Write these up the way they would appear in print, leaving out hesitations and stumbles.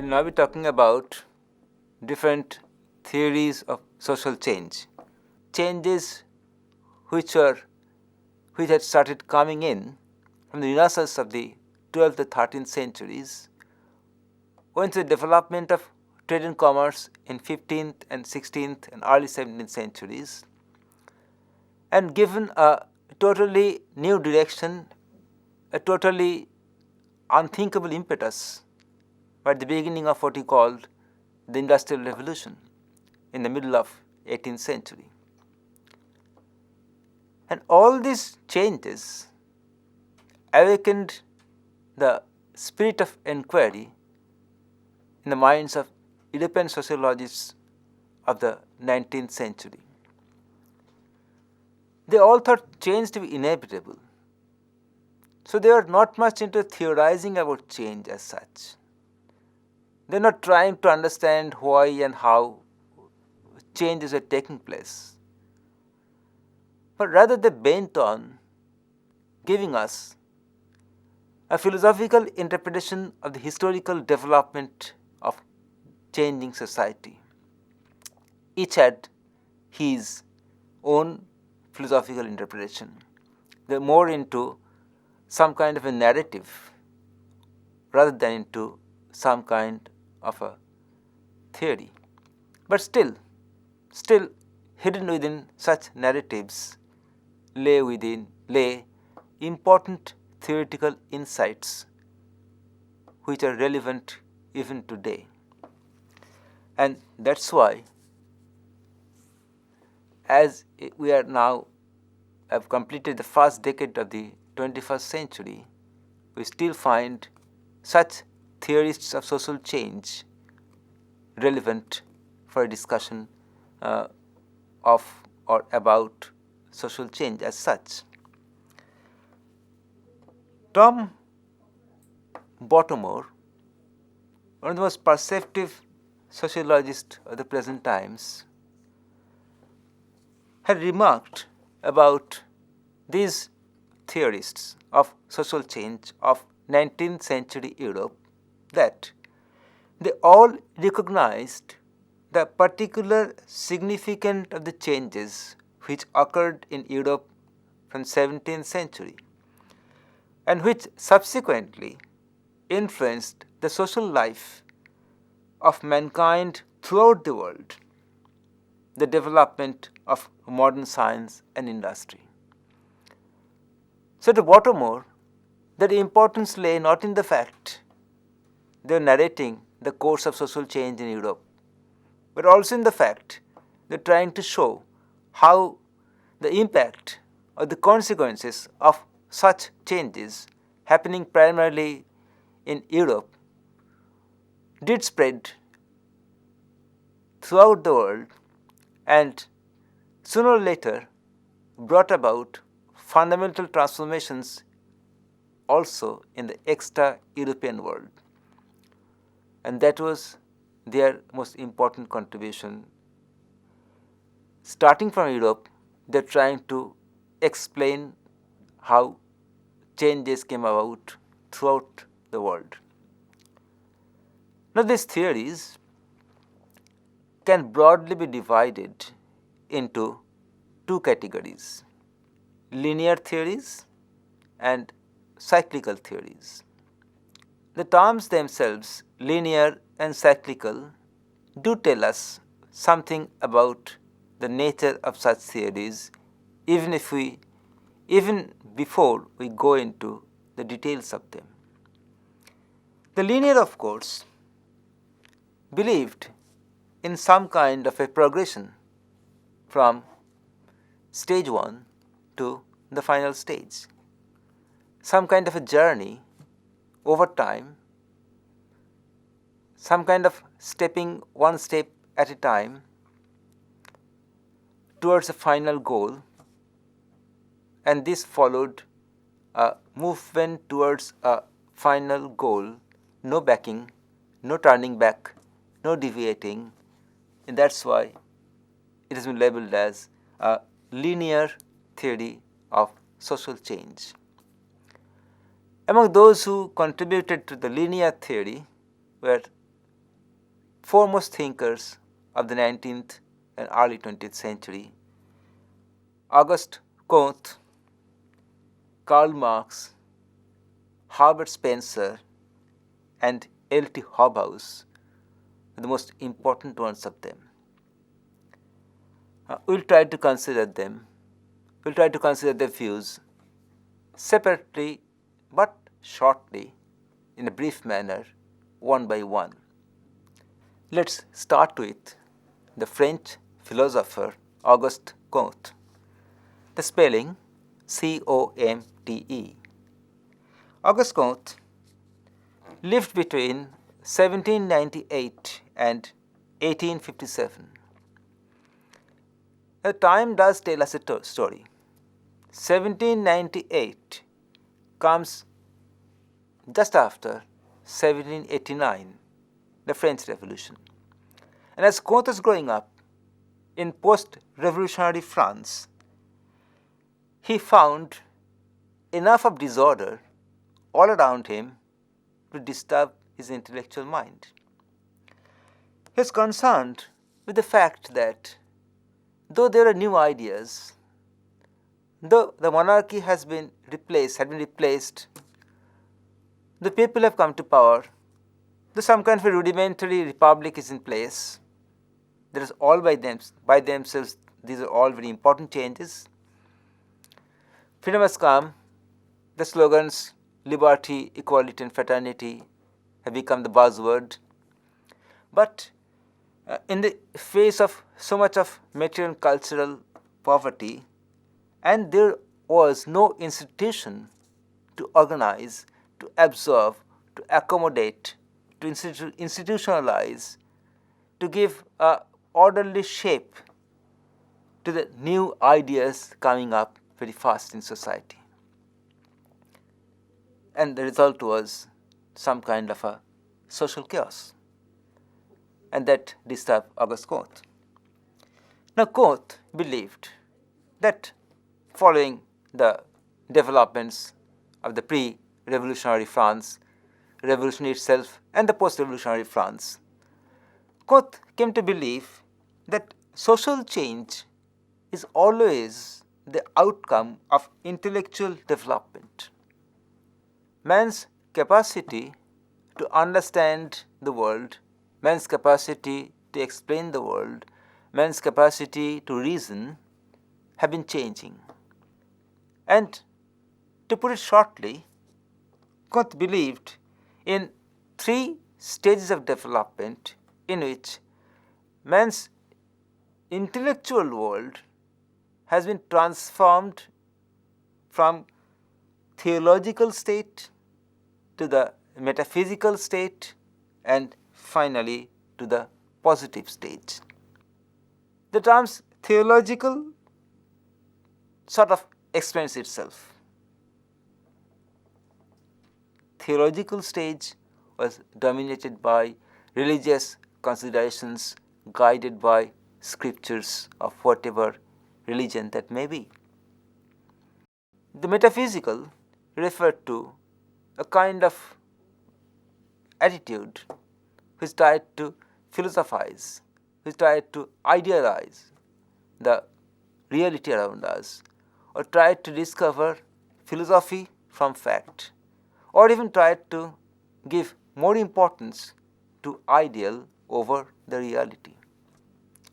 We'll now be talking about different theories of social change. Changes which had started coming in from the Renaissance of the 12th to 13th centuries, went through the development of trade and commerce in 15th and 16th and early 17th centuries, and given a totally new direction, a totally unthinkable impetus at the beginning of what he called the Industrial Revolution in the middle of 18th century. And all these changes awakened the spirit of inquiry in the minds of European sociologists of the 19th century. They all thought change to be inevitable. So they were not much into theorizing about change as such. They are not trying to understand why and how changes are taking place, but rather they bent on giving us a philosophical interpretation of the historical development of changing society. Each had his own philosophical interpretation. They are more into some kind of a narrative rather than into some kind of a theory. But still hidden within such narratives lay important theoretical insights which are relevant even today. And that's why, as we are now have completed the first decade of the 21st century, we still find such theorists of social change relevant for a discussion of or about social change as such. Tom Baltimore, one of the most perceptive sociologists of the present times, had remarked about these theorists of social change of 19th century Europe that they all recognized the particular significance of the changes which occurred in Europe from 17th century and which subsequently influenced the social life of mankind throughout the world, the development of modern science and industry. So to Baltimore, the importance lay not in the fact they are narrating the course of social change in Europe, but also in the fact they are trying to show how the impact or the consequences of such changes happening primarily in Europe did spread throughout the world and sooner or later brought about fundamental transformations also in the extra-European world. And that was their most important contribution. Starting from Europe, they are trying to explain how changes came about throughout the world. Now these theories can broadly be divided into two categories: linear theories and cyclical theories. The terms themselves, linear and cyclical, do tell us something about the nature of such theories, even before we go into the details of them. The linear, of course, believed in some kind of a progression from stage 1 to the final stage, some kind of a journey over time, some kind of stepping one step at a time towards a final goal, and this followed a movement towards a final goal, no backing, no turning back, no deviating, and that's why it has been labeled as a linear theory of social change. Among those who contributed to the linear theory were foremost thinkers of the 19th and early 20th century, August Comte, Karl Marx, Herbert Spencer and L.T.Hobhouse are the most important ones of them. We'll try to consider them. We'll try to consider their views separately but shortly, in a brief manner, one by one. Let's start with the French philosopher Auguste Comte. The spelling C-O-M-T-E. Auguste Comte lived between 1798 and 1857. The time does tell us a story. 1798 comes just after 1789, the French Revolution. And as Comte was growing up in post-revolutionary France, he found enough of disorder all around him to disturb his intellectual mind. He was concerned with the fact that though there are new ideas, though the monarchy had been replaced, the people have come to power, though some kind of a rudimentary republic is in place, there is all by themselves, these are all very important changes. Freedom has come, the slogans liberty, equality and fraternity have become the buzzword. But in the face of so much of material and cultural poverty, and there was no institution to organize, to absorb, to accommodate, to institutionalize, to give a orderly shape to the new ideas coming up very fast in society. And the result was some kind of a social chaos. And that disturbed Auguste Comte. Now Comte believed that following the developments of the pre-revolutionary France, revolution itself and the post-revolutionary France, Comte came to believe that social change is always the outcome of intellectual development. Man's capacity to understand the world, man's capacity to explain the world, man's capacity to reason have been changing. And to put it shortly, Comte believed in three stages of development in which man's intellectual world has been transformed from theological state to the metaphysical state and finally to the positive stage. The terms theological sort of explains itself. Theological stage was dominated by religious considerations guided by scriptures of whatever religion that may be. The metaphysical referred to a kind of attitude which tried to philosophize, which tried to idealize the reality around us, or tried to discover philosophy from fact, or even tried to give more importance to ideal over the reality.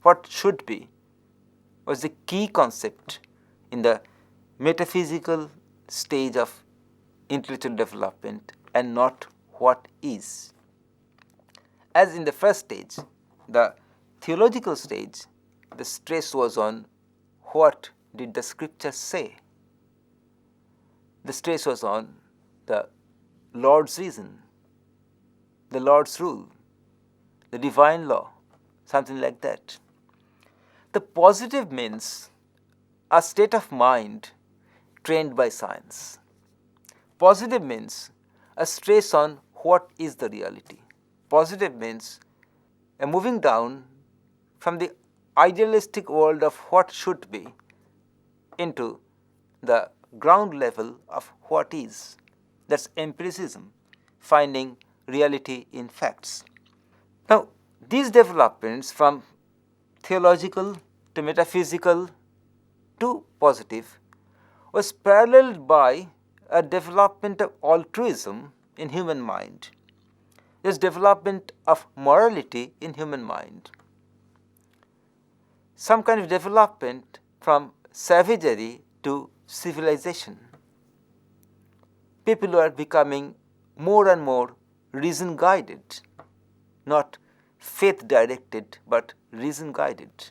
What should be was the key concept in the metaphysical stage of intellectual development and not what is. As in the first stage, the theological stage, the stress was on what did the scripture say. The stress was on the Lord's reason, the Lord's rule, the divine law, something like that. The positive means a state of mind trained by science. Positive means a stress on what is the reality. Positive means a moving down from the idealistic world of what should be into the ground level of what is. That's empiricism, finding reality in facts. Now, these developments from theological to metaphysical to positive was paralleled by a development of altruism in human mind. This development of morality in human mind. Some kind of development from savagery to civilization. People are becoming more and more reason guided, not faith directed but reason guided.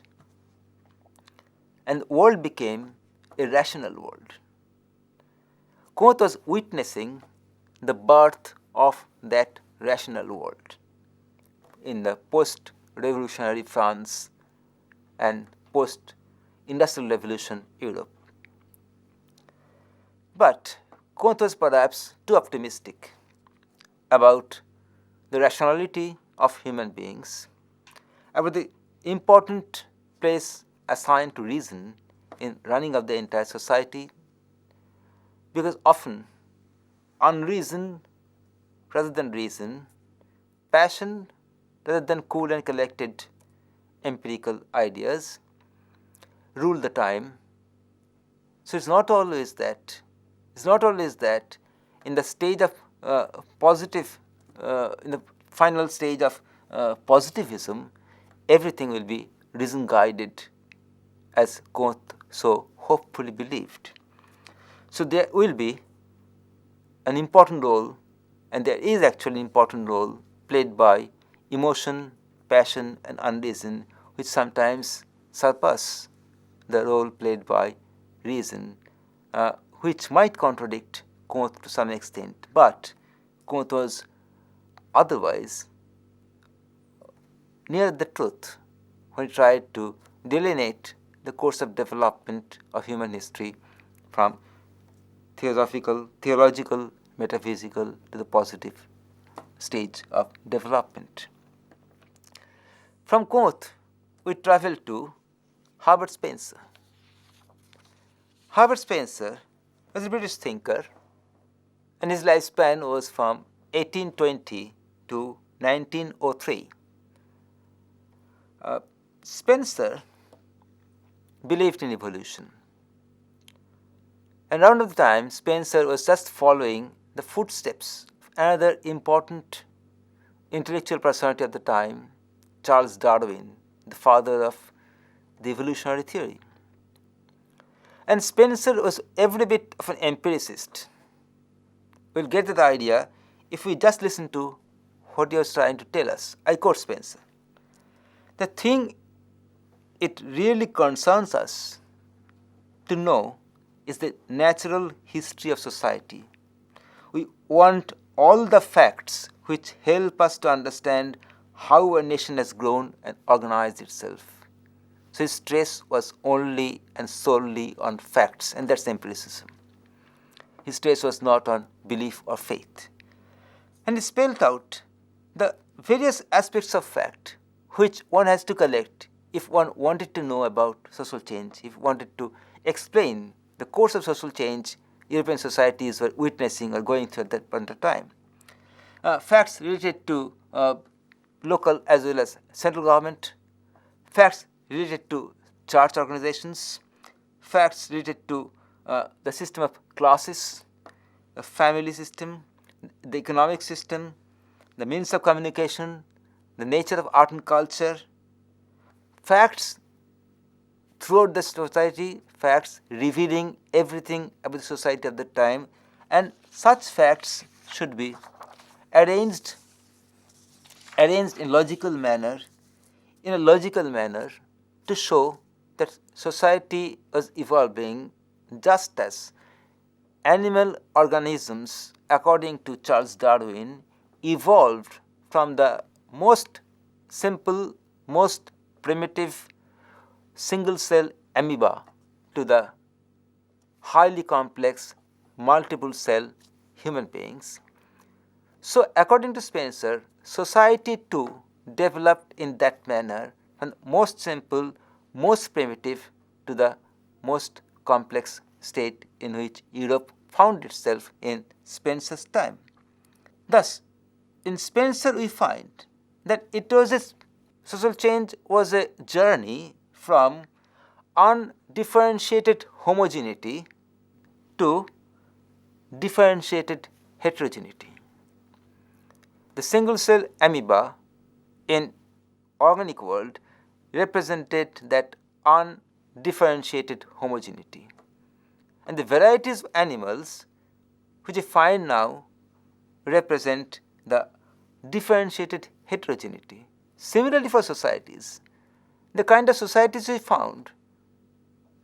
And the world became a rational world. Comte was witnessing the birth of that rational world in the post-revolutionary France and post-industrial revolution Europe. But Comte was perhaps too optimistic about the rationality of human beings, about the important place assigned to reason in running of the entire society, because often unreason rather than reason, passion rather than cool and collected empirical ideas rule the time. So it's not always that. It's not always that in the stage of positive, in the final stage of positivism, everything will be reason guided, as Comte so hopefully believed. So there will be an important role, and there is actually an important role played by emotion, passion, and unreason, which sometimes surpass the role played by reason, which might contradict Comte to some extent. But Comte was otherwise near the truth when he tried to delineate the course of development of human history from theological, metaphysical to the positive stage of development. From Comte, we travel to Herbert Spencer. Herbert Spencer was a British thinker, and his lifespan was from 1820 to 1903. Spencer believed in evolution. And around the time, Spencer was just following the footsteps of another important intellectual personality of the time, Charles Darwin, the father of the evolutionary theory. And Spencer was every bit of an empiricist. We'll get the idea if we just listen to what he was trying to tell us. I quote Spencer. The thing it really concerns us to know is the natural history of society. We want all the facts which help us to understand how a nation has grown and organized itself. So his stress was only and solely on facts, and that's empiricism. His stress was not on belief or faith. And he spelled out the various aspects of fact which one has to collect if one wanted to know about social change, if wanted to explain the course of social change European societies were witnessing or going through at that point of time. Facts related to local as well as central government, facts related to church organizations, facts related to the system of classes, the family system, the economic system, the means of communication, the nature of art and culture, facts throughout the society, facts revealing everything about the society of the time, and such facts should be arranged in logical manner, to show that society was evolving just as animal organisms, according to Charles Darwin, evolved from the most simple, most primitive single cell amoeba to the highly complex multiple cell human beings. So according to Spencer, society too developed in that manner, from most simple, most primitive to the most complex state in which Europe found itself in Spencer's time. Thus, in Spencer we find that it was a social change was a journey from undifferentiated homogeneity to differentiated heterogeneity. The single cell amoeba in organic world represented that undifferentiated homogeneity, and the varieties of animals which we find now represent the differentiated heterogeneity. Similarly, for societies, the kind of societies we found,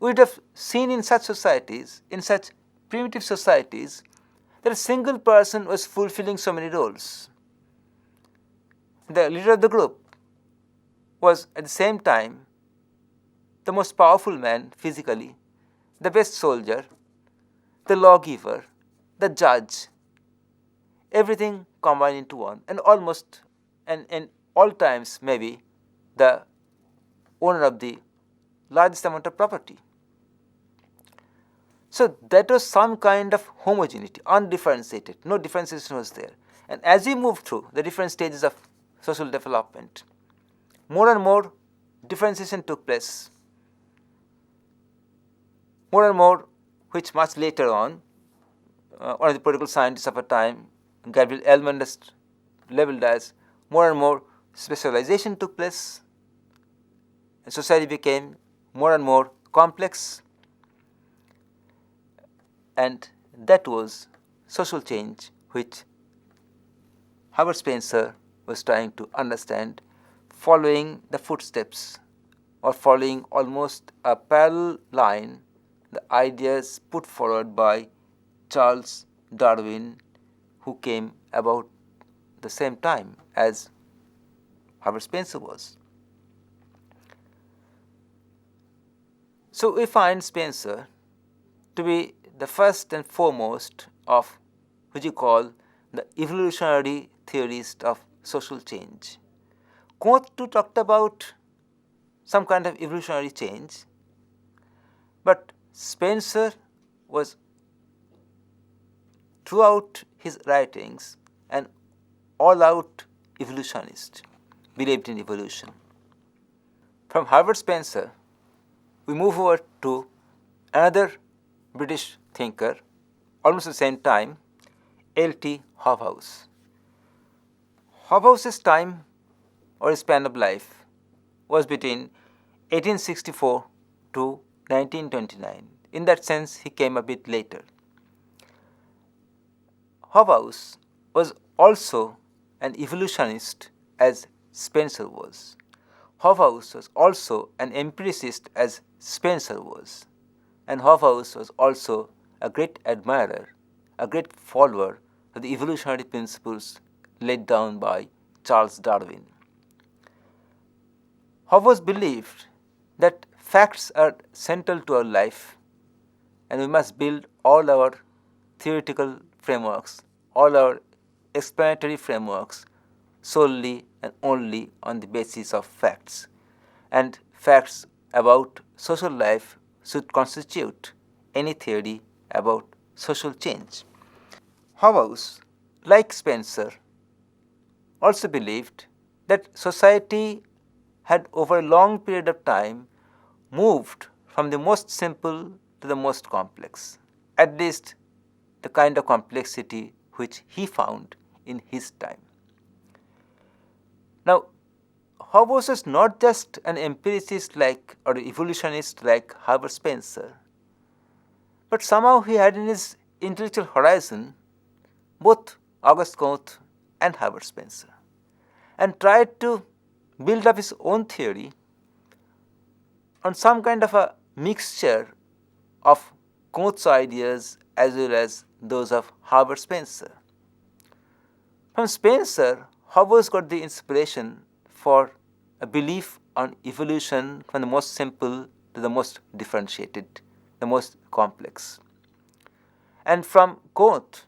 we would have seen in such societies, in such primitive societies, that a single person was fulfilling so many roles. The leader of the group was at the same time the most powerful man physically, the best soldier, the lawgiver, the judge, everything combined into one, and almost, and in all times maybe, the owner of the largest amount of property. So that was some kind of homogeneity, undifferentiated, no differentiation was there. And as we move through the different stages of social development, more and more differentiation took place. More and more, which much later on, one of the political scientists of a time, Gabriel Ellman, has labeled as more and more specialization took place, and society became more and more complex, and that was social change which Herbert Spencer was trying to understand, following the footsteps or following almost a parallel line the ideas put forward by Charles Darwin, who came about the same time as Herbert Spencer was. So we find Spencer to be the first and foremost of which you call the evolutionary theorist of social change. Comte too talked about some kind of evolutionary change, but Spencer was throughout his writings an all-out evolutionist, believed in evolution. From Herbert Spencer, we move over to another British thinker, almost at the same time, L.T.Hobhouse. Hobhouse's time or span of life was between 1864 to 1929. In that sense, he came a bit later. Hobhouse was also an evolutionist as Spencer was. Hobhouse was also an empiricist as Spencer was. And Hobhouse was also a great admirer, a great follower of the evolutionary principles laid down by Charles Darwin. Hobhouse believed that facts are central to our life, and we must build all our theoretical frameworks, all our explanatory frameworks solely and only on the basis of facts. And facts about social life should constitute any theory about social change. Hobhouse, like Spencer, also believed that society had over a long period of time moved from the most simple to the most complex, at least the kind of complexity which he found in his time. Now, Hobhouse was not just an empiricist like or evolutionist like Herbert Spencer, but somehow he had in his intellectual horizon both August Comte and Herbert Spencer, and tried to build up his own theory on some kind of a mixture of Comte's ideas as well as those of Herbert Spencer. From Spencer, Hobhouse got the inspiration for a belief on evolution from the most simple to the most differentiated, the most complex. And from Comte,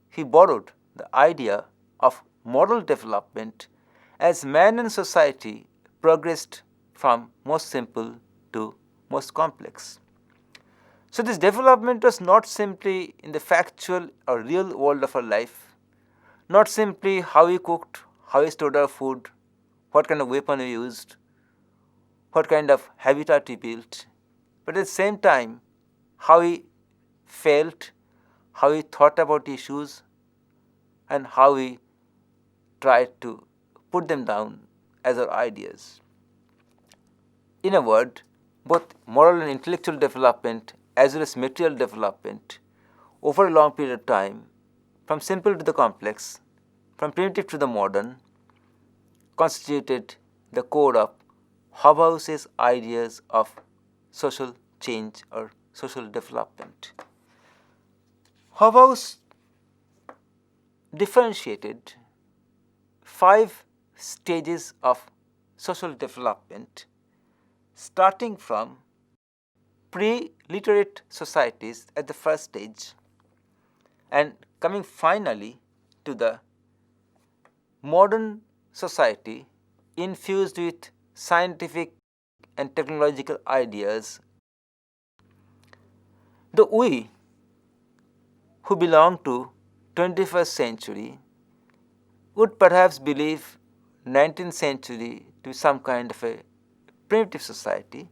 he borrowed the idea of moral development as man and society progressed from most simple to most complex. So this development was not simply in the factual or real world of our life, not simply how we cooked, how we stored our food, what kind of weapon we used, what kind of habitat we built, but at the same time, how we felt, how we thought about issues, and how we tried to put them down as our ideas. In a word, both moral and intellectual development as well as material development over a long period of time, from simple to the complex, from primitive to the modern, constituted the core of Hobhouse's ideas of social change or social development. Hobhouse differentiated 5 stages of social development, starting from pre-literate societies at the first stage and coming finally to the modern society infused with scientific and technological ideas. The we who belong to 21st century would perhaps believe 19th century to be some kind of a primitive society,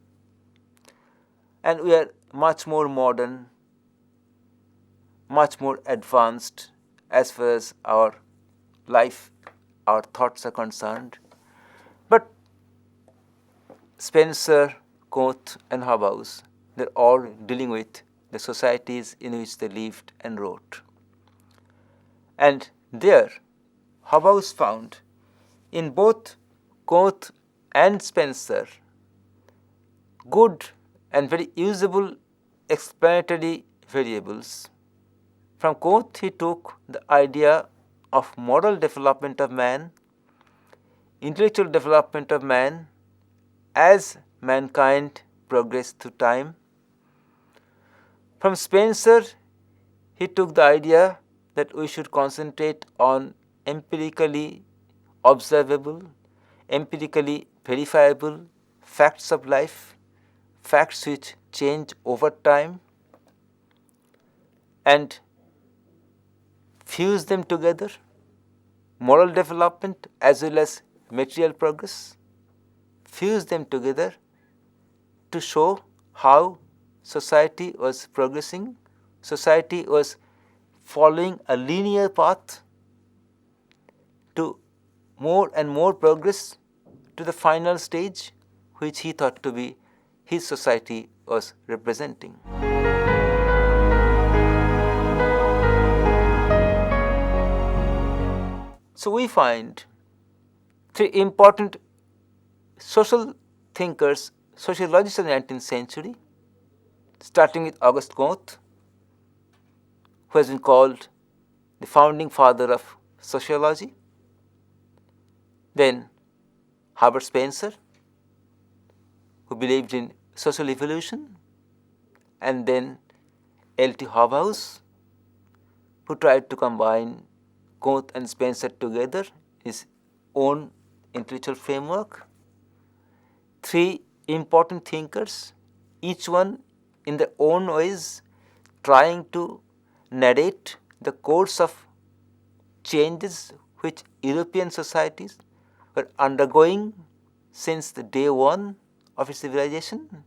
and we are much more modern, much more advanced as far as our life, our thoughts are concerned. But Spencer, Comte and Hobhouse, they are all dealing with the societies in which they lived and wrote. And there, Hobhouse found in both Comte and Spencer good and very usable explanatory variables. From Comte, he took the idea of moral development of man, intellectual development of man as mankind progressed through time. From Spencer, he took the idea that we should concentrate on empirically observable, empirically verifiable facts of life, facts which change over time, and fuse them together, moral development as well as material progress, fuse them together to show how society was progressing, society was following a linear path to more and more progress to the final stage which he thought to be his society was representing. So we find 3 important social thinkers, sociologists of the 19th century, starting with August Comte, who has been called the founding father of sociology, then Herbert Spencer, who believed in social evolution, and then L.T.Hobhouse, who tried to combine Comte and Spencer together in his own intellectual framework. 3 important thinkers, each one in their own ways trying to narrate the course of changes which European societies were undergoing since the day one of its civilization,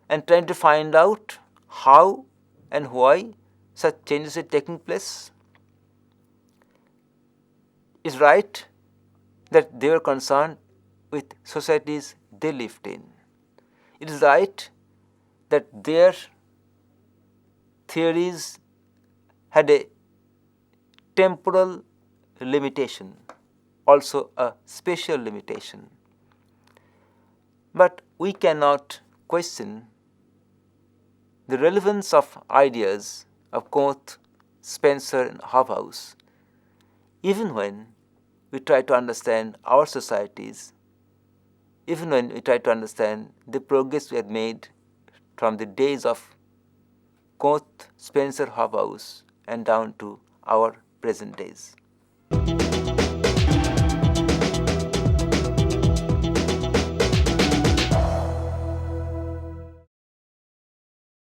and trying to find out how and why such changes are taking place. It's right that they were concerned with societies they lived in. It is right that their theories had a temporal limitation, also a spatial limitation. But we cannot question the relevance of ideas of Comte, Spencer and Hobhouse even when we try to understand our societies, even when we try to understand the progress we have made from the days of Comte, Spencer, Hobhouse and down to our present days.